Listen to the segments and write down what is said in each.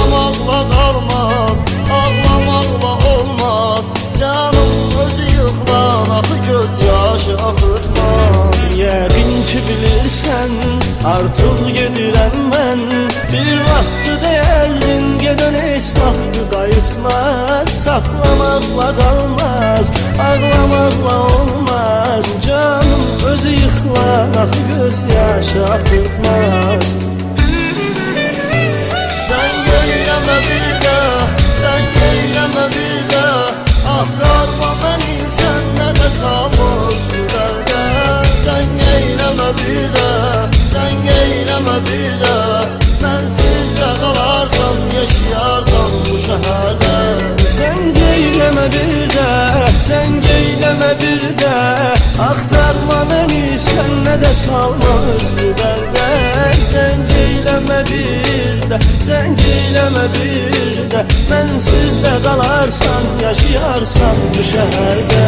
Ağlamakla qalmaz, ağlamakla olmaz. Canım özü yıxılan axı göz yaşı axıtmaz. Yəqin ki bilirsən, artıq gedirəm mən. Bir vaxtı deyərdin, gedən heç vaxtı qayıtmaz. Saxlamaqla qalmaz, ağlamaqla olmaz. Canım özü yıxılan axı göz yaşı axıtmaz. Sən geyləmə bir də, sən geyləmə bir də. Axtarma məni sən nə də salmaz dərdə. Sən geyləmə bir də, sən geyləmə bir də. Mənsiz də qalarsan, yaşayarsan bu şəhərdə. Sən geyləmə bir də, sən geyləmə bir də. Axtarma məni sən nə də salma özlü dərdə. Sən geyləmə bir də, sən geyləmə bir də. Mənsiz də qalarsan, yaşayarsan bu şəhərdə.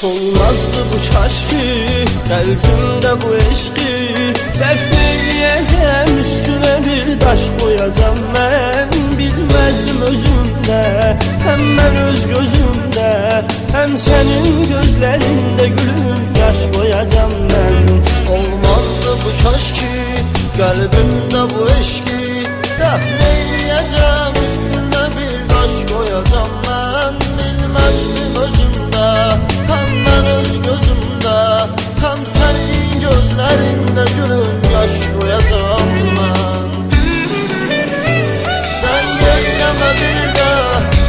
Olmazdı bu çaşkı, qəlbimdə bu eşqi. Dəfn eləyəcəm, üstünə bir daş qoyacam mən. Bilməzdim özümdə, həm mən öz gözümdə. Həm sənin gözlərində gülüm yaş qoyacam mən. Olmazdı bu çaşki, qəlbimdə bu eşqi. Dəfn eləyəcəm, üstünə bir daş qoyacam mən. Bilməzdim özümdə, həm mən öz gözümdə. Həm sənin gözlərində gülüm yaş qoyacam mən. Sən geyləmə bir də,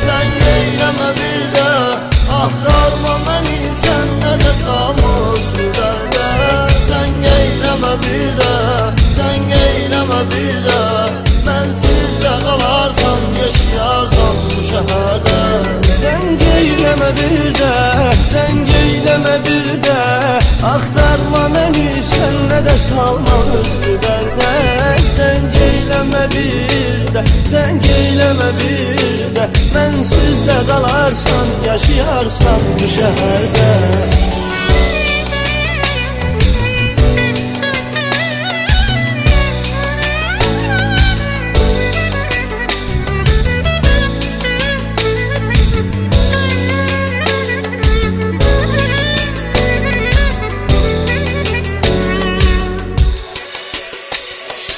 sən geyləmə bir də. Axtarma məni sən nə də salmaz dərdə. Sən geyləmə bir də, sən geyləmə bir də. Mənsiz də qalarsan, yaşayarsan bu şəhərdə. Sən geyləmə bir də, sən geyləmə bir də. Axtarma məni sən nə də salma özlü dərdə. Sən geyləmə bir də, sən geyləmə bir də. Mənsiz də qalarsan, yaşayarsan bu şəhərdə.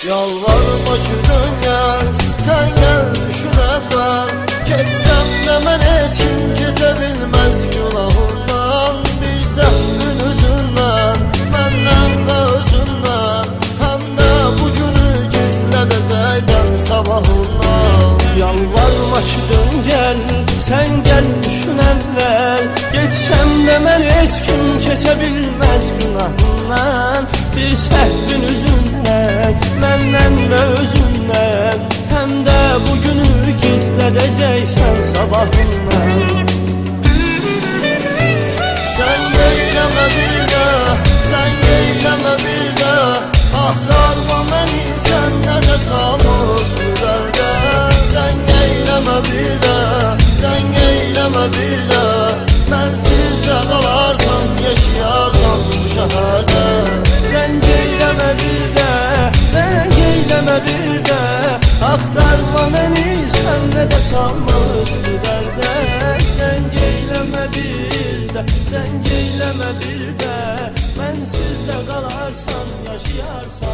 Yalvarma şuradan gel, sen gel şuradan ben. Geçsem de mən heç kim kesə bilməz günahından. Bir səhvin üzündən, məndən və özündən. Həm də bu günü gizlədəcəksən sabahından. Yalvarma ki dön gəl, sən gəl düşün əvvəl. Geçsəm də mən heç kim kesə bilməz günahından. Bir səhvin üzündən, məndən və özündən. Həm də bu günü gizlədəcəksən sabahından. Sən geyləmə bir də, sən geyləmə bir də. Axtarma məni sən nə də salmaz dərdə. Sən geyləmə bir də, sən geyləmə bir də. Mənsiz də qalarsan, yaşayarsan bu şəhərdə. Sən geyləmə bir də, sən geyləmə bir də. Axtarma məni sən nə də salma özlü dərdə. Sən geyləmə bir də, sən geyləmə bir də. Mənsiz də qalarsan, yaşayarsan